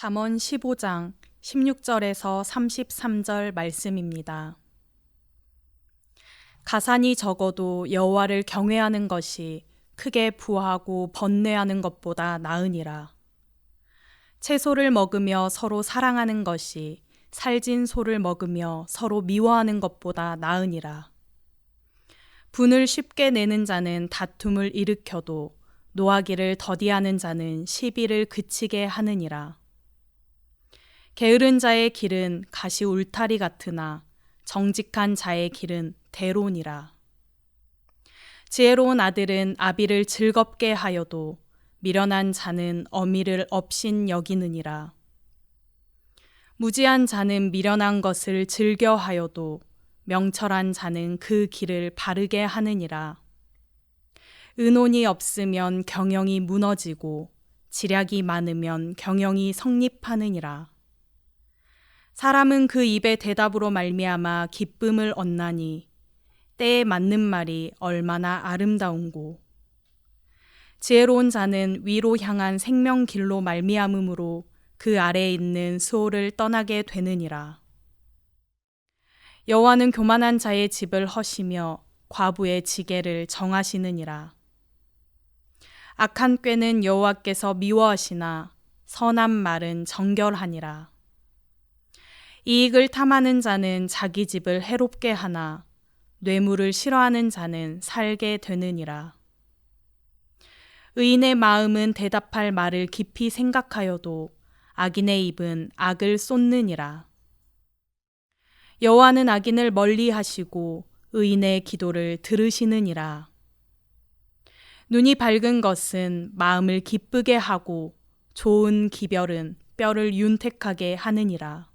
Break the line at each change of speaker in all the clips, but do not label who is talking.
잠언 15장 16절에서 33절 말씀입니다. 가산이 적어도 여호와를 경외하는 것이 크게 부하고 번뇌하는 것보다 나으니라. 채소를 먹으며 서로 사랑하는 것이 살진 소를 먹으며 서로 미워하는 것보다 나으니라. 분을 쉽게 내는 자는 다툼을 일으켜도 노하기를 더디하는 자는 시비를 그치게 하느니라. 게으른 자의 길은 가시 울타리 같으나 정직한 자의 길은 대론이라. 지혜로운 아들은 아비를 즐겁게 하여도 미련한 자는 어미를 업신 여기느니라. 무지한 자는 미련한 것을 즐겨 하여도 명철한 자는 그 길을 바르게 하느니라. 의논이 없으면 경영이 무너지고 지략이 많으면 경영이 성립하느니라. 사람은 그 입의 대답으로 말미암아 기쁨을 얻나니 때에 맞는 말이 얼마나 아름다운고. 지혜로운 자는 위로 향한 생명길로 말미암음으로 그 아래에 있는 수호를 떠나게 되느니라. 여호와는 교만한 자의 집을 허시며 과부의 지게를 정하시느니라. 악한 꾀는 여호와께서 미워하시나 선한 말은 정결하니라. 이익을 탐하는 자는 자기 집을 해롭게 하나 뇌물을 싫어하는 자는 살게 되느니라. 의인의 마음은 대답할 말을 깊이 생각하여도 악인의 입은 악을 쏟느니라. 여호와는 악인을 멀리 하시고 의인의 기도를 들으시느니라. 눈이 밝은 것은 마음을 기쁘게 하고 좋은 기별은 뼈를 윤택하게 하느니라.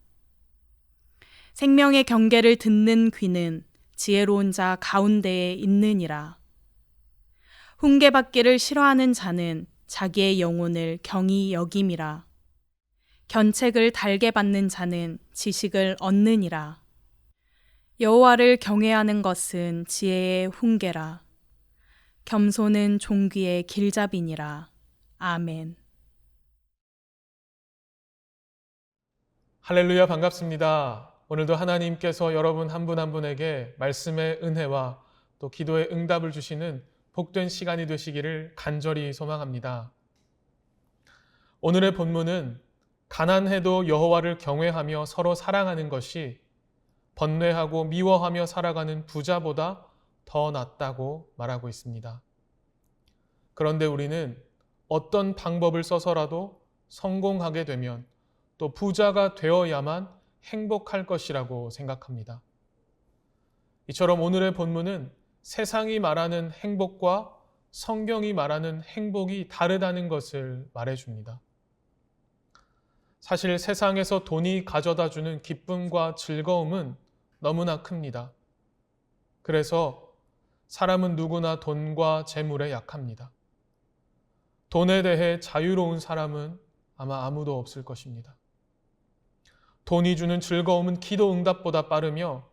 생명의 경계를 듣는 귀는 지혜로운 자 가운데에 있느니라. 훈계받기를 싫어하는 자는 자기의 영혼을 경히 여김이라. 견책을 달게 받는 자는 지식을 얻느니라. 여호와를 경외하는 것은 지혜의 훈계라. 겸손은 종귀의 길잡이니라. 아멘.
할렐루야, 반갑습니다. 오늘도 하나님께서 여러분 한 분 한 분에게 말씀의 은혜와 또 기도의 응답을 주시는 복된 시간이 되시기를 간절히 소망합니다. 오늘의 본문은 가난해도 여호와를 경외하며 서로 사랑하는 것이 번뇌하고 미워하며 살아가는 부자보다 더 낫다고 말하고 있습니다. 그런데 우리는 어떤 방법을 써서라도 성공하게 되면 또 부자가 되어야만 행복할 것이라고 생각합니다. 이처럼 오늘의 본문은 세상이 말하는 행복과 성경이 말하는 행복이 다르다는 것을 말해줍니다. 사실 세상에서 돈이 가져다 주는 기쁨과 즐거움은 너무나 큽니다. 그래서 사람은 누구나 돈과 재물에 약합니다. 돈에 대해 자유로운 사람은 아마 아무도 없을 것입니다. 돈이 주는 즐거움은 기도 응답보다 빠르며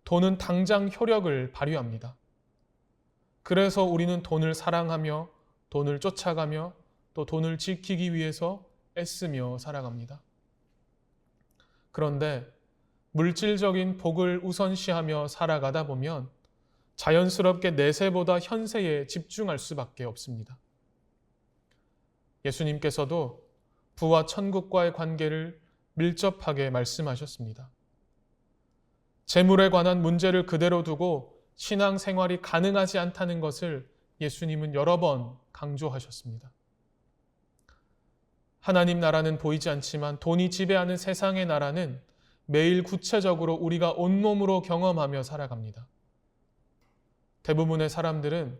돈은 당장 효력을 발휘합니다. 그래서 우리는 돈을 사랑하며 돈을 쫓아가며 또 돈을 지키기 위해서 애쓰며 살아갑니다. 그런데 물질적인 복을 우선시하며 살아가다 보면 자연스럽게 내세보다 현세에 집중할 수밖에 없습니다. 예수님께서도 부와 천국과의 관계를 밀접하게 말씀하셨습니다. 재물에 관한 문제를 그대로 두고 신앙생활이 가능하지 않다는 것을 예수님은 여러 번 강조하셨습니다. 하나님 나라는 보이지 않지만 돈이 지배하는 세상의 나라는 매일 구체적으로 우리가 온몸으로 경험하며 살아갑니다. 대부분의 사람들은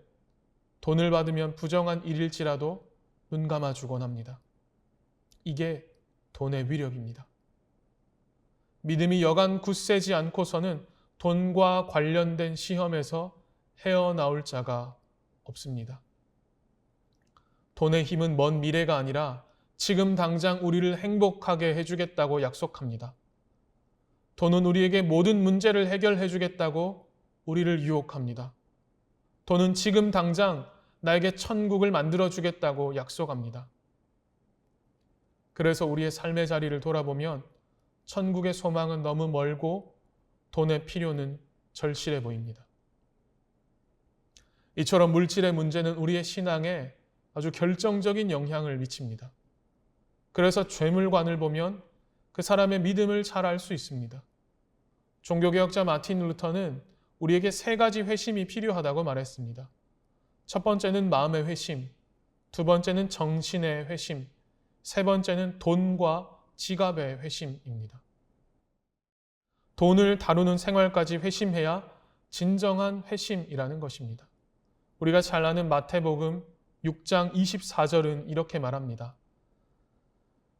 돈을 받으면 부정한 일일지라도 눈 감아주곤 합니다. 이게 돈의 위력입니다. 믿음이 여간 굳세지 않고서는 돈과 관련된 시험에서 헤어나올 자가 없습니다. 돈의 힘은 먼 미래가 아니라 지금 당장 우리를 행복하게 해주겠다고 약속합니다. 돈은 우리에게 모든 문제를 해결해 주겠다고 우리를 유혹합니다. 돈은 지금 당장 나에게 천국을 만들어 주겠다고 약속합니다. 그래서 우리의 삶의 자리를 돌아보면 천국의 소망은 너무 멀고 돈의 필요는 절실해 보입니다. 이처럼 물질의 문제는 우리의 신앙에 아주 결정적인 영향을 미칩니다. 그래서 죄물관을 보면 그 사람의 믿음을 잘 알 수 있습니다. 종교개혁자 마틴 루터는 우리에게 3가지 회심이 필요하다고 말했습니다. 첫 번째는 마음의 회심, 두 번째는 정신의 회심, 세 번째는 돈과 지갑의 회심입니다. 돈을 다루는 생활까지 회심해야 진정한 회심이라는 것입니다. 우리가 잘 아는 마태복음 6장 24절은 이렇게 말합니다.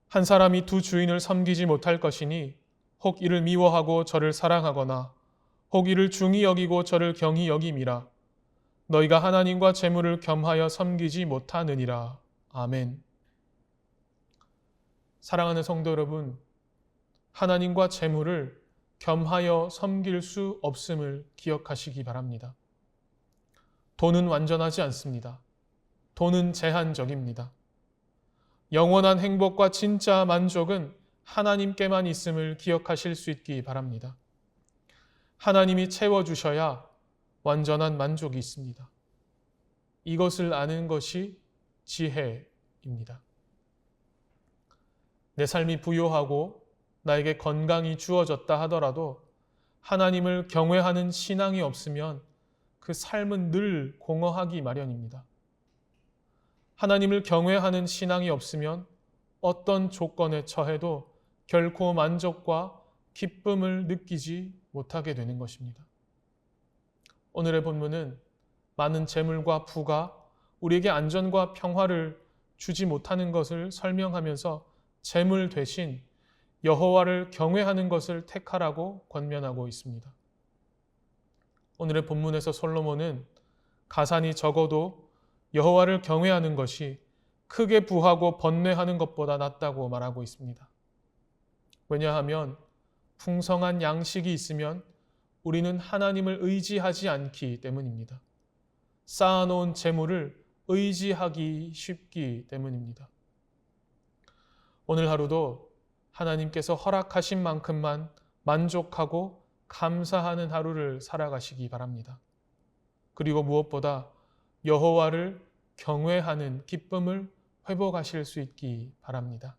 한 사람이 두 주인을 섬기지 못할 것이니 혹 이를 미워하고 저를 사랑하거나 혹 이를 중히 여기고 저를 경히 여김이라. 너희가 하나님과 재물을 겸하여 섬기지 못하느니라. 아멘. 사랑하는 성도 여러분, 하나님과 재물을 겸하여 섬길 수 없음을 기억하시기 바랍니다. 돈은 완전하지 않습니다. 돈은 제한적입니다. 영원한 행복과 진짜 만족은 하나님께만 있음을 기억하실 수 있기 바랍니다. 하나님이 채워주셔야 완전한 만족이 있습니다. 이것을 아는 것이 지혜입니다. 내 삶이 부요하고 나에게 건강이 주어졌다 하더라도 하나님을 경외하는 신앙이 없으면 그 삶은 늘 공허하기 마련입니다. 하나님을 경외하는 신앙이 없으면 어떤 조건에 처해도 결코 만족과 기쁨을 느끼지 못하게 되는 것입니다. 오늘의 본문은 많은 재물과 부가 우리에게 안전과 평화를 주지 못하는 것을 설명하면서 재물 대신 여호와를 경외하는 것을 택하라고 권면하고 있습니다. 오늘의 본문에서 솔로몬은 가산이 적어도 여호와를 경외하는 것이 크게 부하고 번뇌하는 것보다 낫다고 말하고 있습니다. 왜냐하면 풍성한 양식이 있으면 우리는 하나님을 의지하지 않기 때문입니다. 쌓아놓은 재물을 의지하기 쉽기 때문입니다. 오늘 하루도 하나님께서 허락하신 만큼만 만족하고 감사하는 하루를 살아가시기 바랍니다. 그리고 무엇보다 여호와를 경외하는 기쁨을 회복하실 수 있기 바랍니다.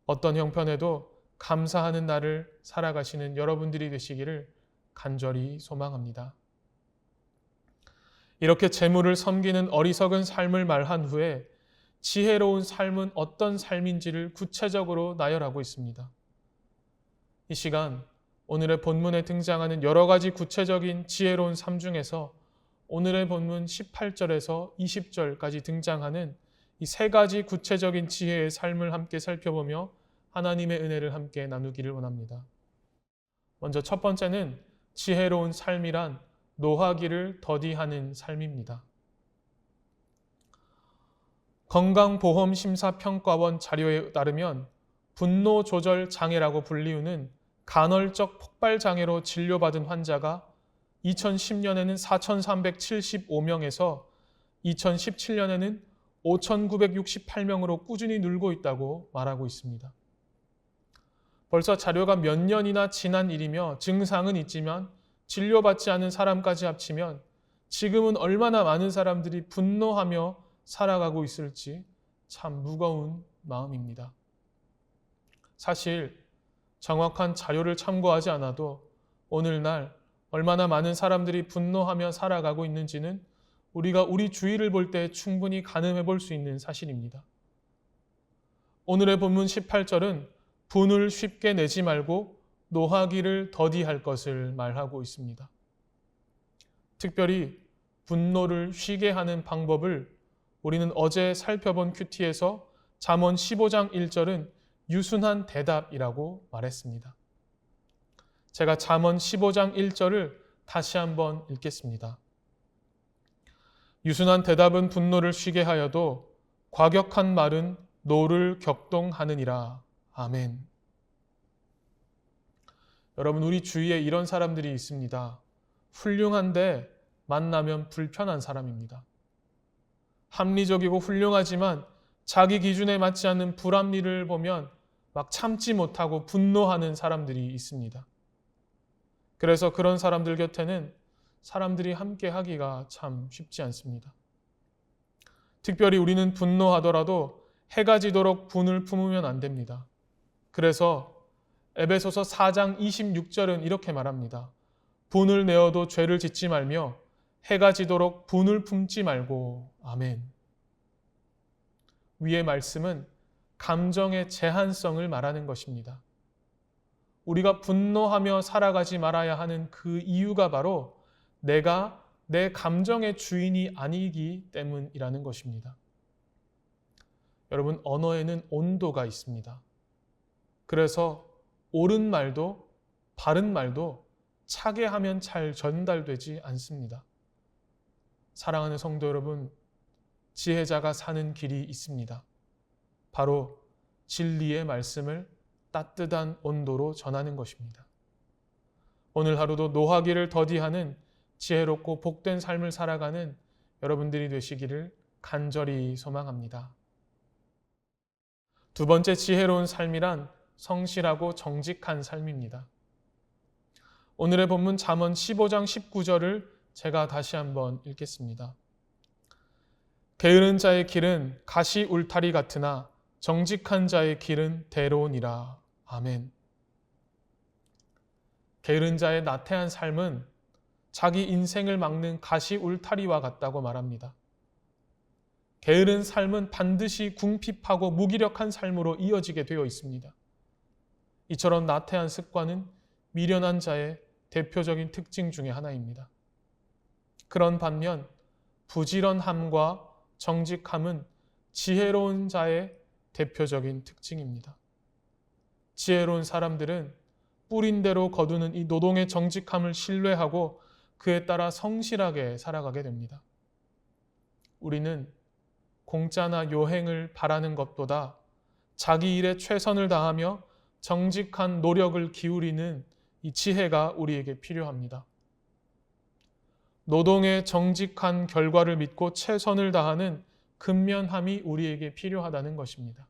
어떤 형편에도 감사하는 날을 살아가시는 여러분들이 되시기를 간절히 소망합니다. 이렇게 재물을 섬기는 어리석은 삶을 말한 후에 지혜로운 삶은 어떤 삶인지를 구체적으로 나열하고 있습니다. 이 시간 오늘의 본문에 등장하는 여러 가지 구체적인 지혜로운 삶 중에서 오늘의 본문 18절에서 20절까지 등장하는 이 3가지 구체적인 지혜의 삶을 함께 살펴보며 하나님의 은혜를 함께 나누기를 원합니다. 먼저 첫 번째는 지혜로운 삶이란 노하기를 더디하는 삶입니다. 건강보험심사평가원 자료에 따르면 분노 조절 장애라고 불리우는 간헐적 폭발 장애로 진료받은 환자가 2010년에는 4,375명에서 2017년에는 5,968명으로 꾸준히 늘고 있다고 말하고 있습니다. 벌써 자료가 몇 년이나 지난 일이며 증상은 있지만 진료받지 않은 사람까지 합치면 지금은 얼마나 많은 사람들이 분노하며 살아가고 있을지 참 무거운 마음입니다. 사실 정확한 자료를 참고하지 않아도 오늘날 얼마나 많은 사람들이 분노하며 살아가고 있는지는 우리가 우리 주위를 볼 때 충분히 가늠해 볼 수 있는 사실입니다. 오늘의 본문 18절은 분을 쉽게 내지 말고 노하기를 더디할 것을 말하고 있습니다. 특별히 분노를 쉬게 하는 방법을 우리는 어제 살펴본 큐티에서 잠언 15장 1절은 유순한 대답이라고 말했습니다. 제가 잠언 15장 1절을 다시 한번 읽겠습니다. 유순한 대답은 분노를 쉬게 하여도 과격한 말은 노를 격동하느니라. 아멘. 여러분, 우리 주위에 이런 사람들이 있습니다. 훌륭한데 만나면 불편한 사람입니다. 합리적이고 훌륭하지만 자기 기준에 맞지 않는 불합리를 보면 막 참지 못하고 분노하는 사람들이 있습니다. 그래서 그런 사람들 곁에는 사람들이 함께 하기가 참 쉽지 않습니다. 특별히 우리는 분노하더라도 해가 지도록 분을 품으면 안 됩니다. 그래서 에베소서 4장 26절은 이렇게 말합니다. 분을 내어도 죄를 짓지 말며 해가 지도록 분을 품지 말고. 아멘. 위의 말씀은 감정의 제한성을 말하는 것입니다. 우리가 분노하며 살아가지 말아야 하는 그 이유가 바로 내가 내 감정의 주인이 아니기 때문이라는 것입니다. 여러분, 언어에는 온도가 있습니다. 그래서 옳은 말도 바른 말도 차게 하면 잘 전달되지 않습니다. 사랑하는 성도 여러분, 지혜자가 사는 길이 있습니다. 바로 진리의 말씀을 따뜻한 온도로 전하는 것입니다. 오늘 하루도 노하기를 더디하는 지혜롭고 복된 삶을 살아가는 여러분들이 되시기를 간절히 소망합니다. 두 번째 지혜로운 삶이란 성실하고 정직한 삶입니다. 오늘의 본문 잠언 15장 19절을 제가 다시 한번 읽겠습니다. 게으른 자의 길은 가시 울타리 같으나 정직한 자의 길은 대로니라. 아멘. 게으른 자의 나태한 삶은 자기 인생을 막는 가시 울타리와 같다고 말합니다. 게으른 삶은 반드시 궁핍하고 무기력한 삶으로 이어지게 되어 있습니다. 이처럼 나태한 습관은 미련한 자의 대표적인 특징 중에 하나입니다. 그런 반면 부지런함과 정직함은 지혜로운 자의 대표적인 특징입니다. 지혜로운 사람들은 뿌린 대로 거두는 이 노동의 정직함을 신뢰하고 그에 따라 성실하게 살아가게 됩니다. 우리는 공짜나 요행을 바라는 것보다 자기 일에 최선을 다하며 정직한 노력을 기울이는 이 지혜가 우리에게 필요합니다. 노동의 정직한 결과를 믿고 최선을 다하는 근면함이 우리에게 필요하다는 것입니다.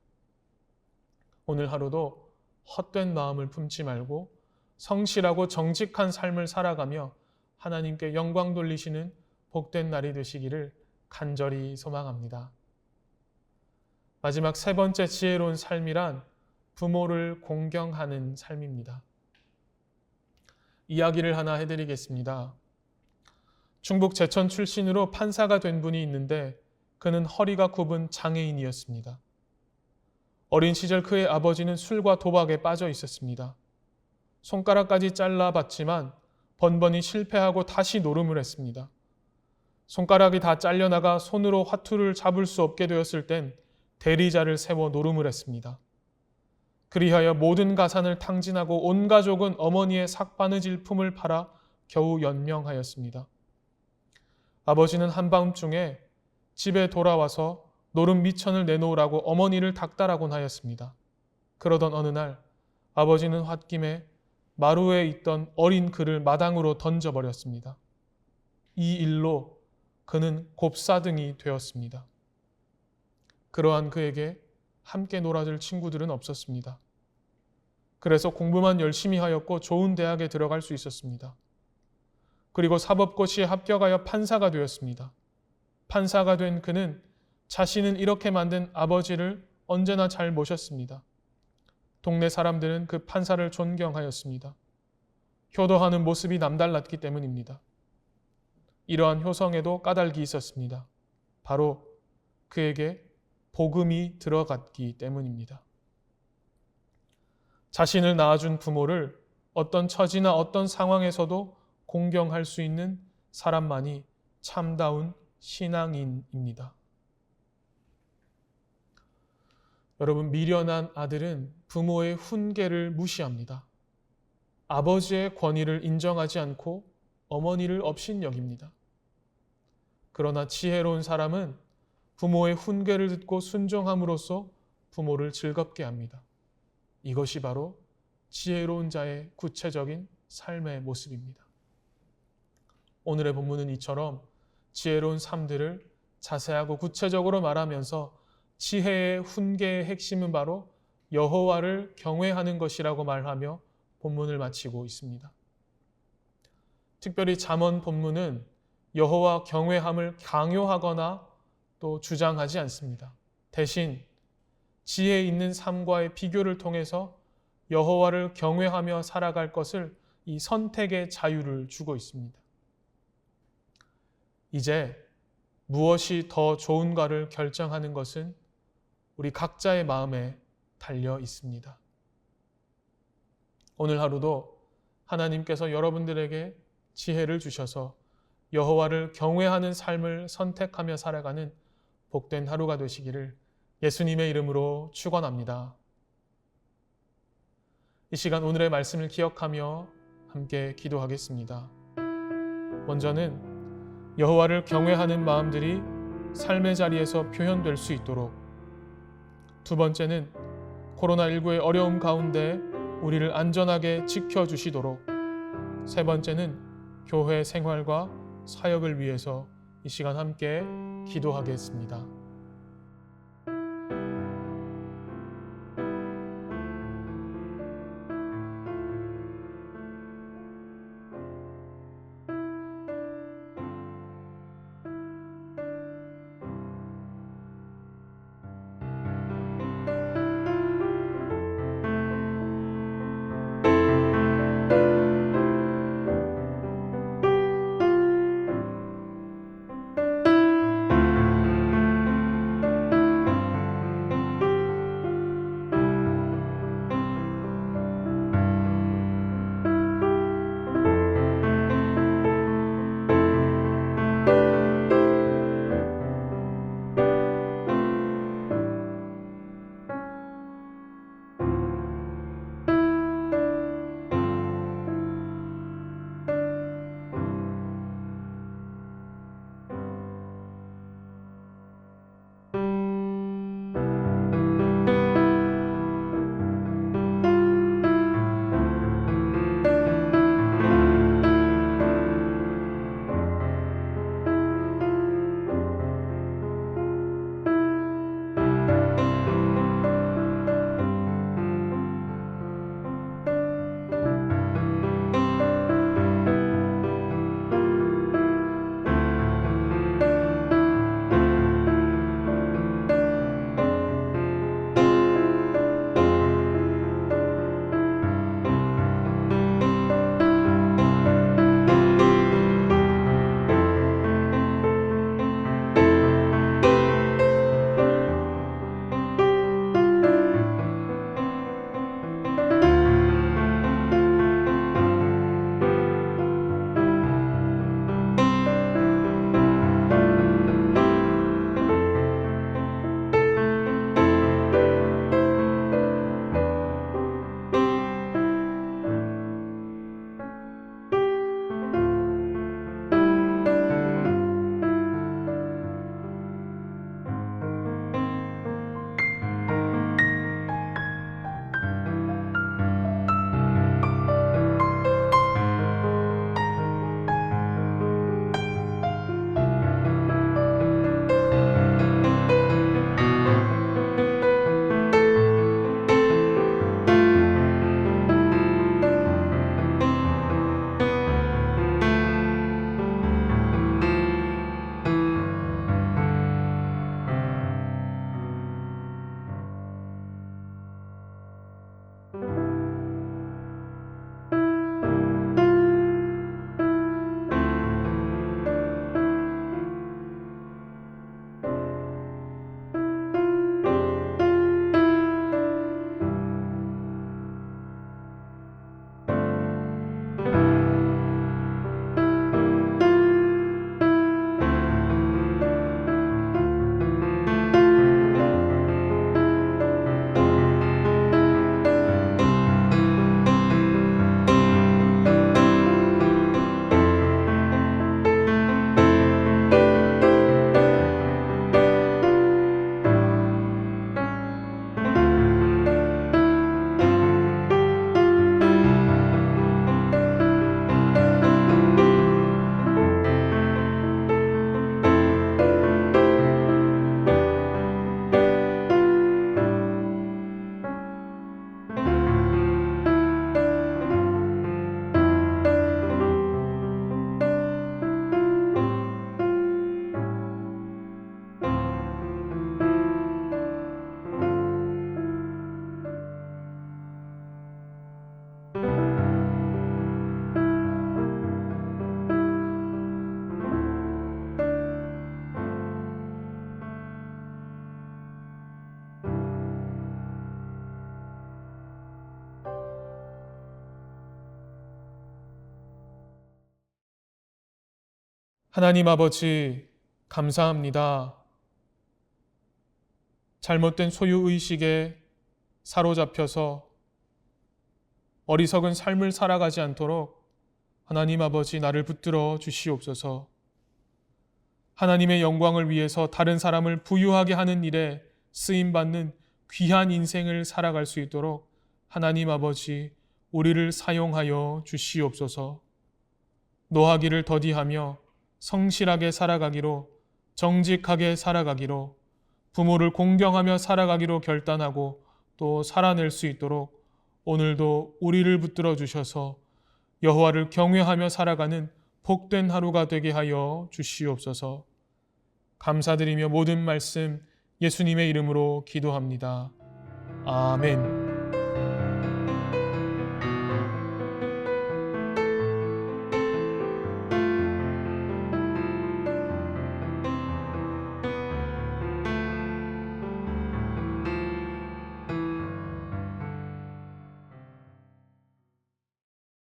오늘 하루도 헛된 마음을 품지 말고 성실하고 정직한 삶을 살아가며 하나님께 영광 돌리시는 복된 날이 되시기를 간절히 소망합니다. 마지막 세 번째 지혜로운 삶이란 부모를 공경하는 삶입니다. 이야기를 하나 해드리겠습니다. 충북 제천 출신으로 판사가 된 분이 있는데 그는 허리가 굽은 장애인이었습니다. 어린 시절 그의 아버지는 술과 도박에 빠져 있었습니다. 손가락까지 잘라봤지만 번번이 실패하고 다시 노름을 했습니다. 손가락이 다 잘려나가 손으로 화투를 잡을 수 없게 되었을 땐 대리자를 세워 노름을 했습니다. 그리하여 모든 가산을 탕진하고 온 가족은 어머니의 삭바느질 품을 팔아 겨우 연명하였습니다. 아버지는 한밤중에 집에 돌아와서 노름 미천을 내놓으라고 어머니를 닥달하곤 하였습니다. 그러던 어느 날 아버지는 홧김에 마루에 있던 어린 그를 마당으로 던져버렸습니다. 이 일로 그는 곱사등이 되었습니다. 그러한 그에게 함께 놀아줄 친구들은 없었습니다. 그래서 공부만 열심히 하였고 좋은 대학에 들어갈 수 있었습니다. 그리고 사법고시에 합격하여 판사가 되었습니다. 판사가 된 그는 자신은 이렇게 만든 아버지를 언제나 잘 모셨습니다. 동네 사람들은 그 판사를 존경하였습니다. 효도하는 모습이 남달랐기 때문입니다. 이러한 효성에도 까닭이 있었습니다. 바로 그에게 복음이 들어갔기 때문입니다. 자신을 낳아준 부모를 어떤 처지나 어떤 상황에서도 공경할 수 있는 사람만이 참다운 신앙인입니다. 여러분, 미련한 아들은 부모의 훈계를 무시합니다. 아버지의 권위를 인정하지 않고 어머니를 업신여깁니다. 그러나 지혜로운 사람은 부모의 훈계를 듣고 순종함으로써 부모를 즐겁게 합니다. 이것이 바로 지혜로운 자의 구체적인 삶의 모습입니다. 오늘의 본문은 이처럼 지혜로운 삶들을 자세하고 구체적으로 말하면서 지혜의 훈계의 핵심은 바로 여호와를 경외하는 것이라고 말하며 본문을 마치고 있습니다. 특별히 잠언 본문은 여호와 경외함을 강요하거나 또 주장하지 않습니다. 대신 지혜 있는 삶과의 비교를 통해서 여호와를 경외하며 살아갈 것을 이 선택의 자유를 주고 있습니다. 이제 무엇이 더 좋은가를 결정하는 것은 우리 각자의 마음에 달려 있습니다. 오늘 하루도 하나님께서 여러분들에게 지혜를 주셔서 여호와를 경외하는 삶을 선택하며 살아가는 복된 하루가 되시기를 예수님의 이름으로 축원합니다. 이 시간 오늘의 말씀을 기억하며 함께 기도하겠습니다. 먼저는 여호와를 경외하는 마음들이 삶의 자리에서 표현될 수 있도록, 두 번째는 코로나19의 어려움 가운데 우리를 안전하게 지켜주시도록, 세 번째는 교회 생활과 사역을 위해서 이 시간 함께 기도하겠습니다. 하나님 아버지, 감사합니다. 잘못된 소유의식에 사로잡혀서 어리석은 삶을 살아가지 않도록 하나님 아버지 나를 붙들어 주시옵소서. 하나님의 영광을 위해서 다른 사람을 부유하게 하는 일에 쓰임받는 귀한 인생을 살아갈 수 있도록 하나님 아버지 우리를 사용하여 주시옵소서. 노하기를 더디하며 성실하게 살아가기로, 정직하게 살아가기로, 부모를 공경하며 살아가기로 결단하고 또 살아낼 수 있도록 오늘도 우리를 붙들어 주셔서 여호와를 경외하며 살아가는 복된 하루가 되게 하여 주시옵소서. 감사드리며 모든 말씀 예수님의 이름으로 기도합니다. 아멘.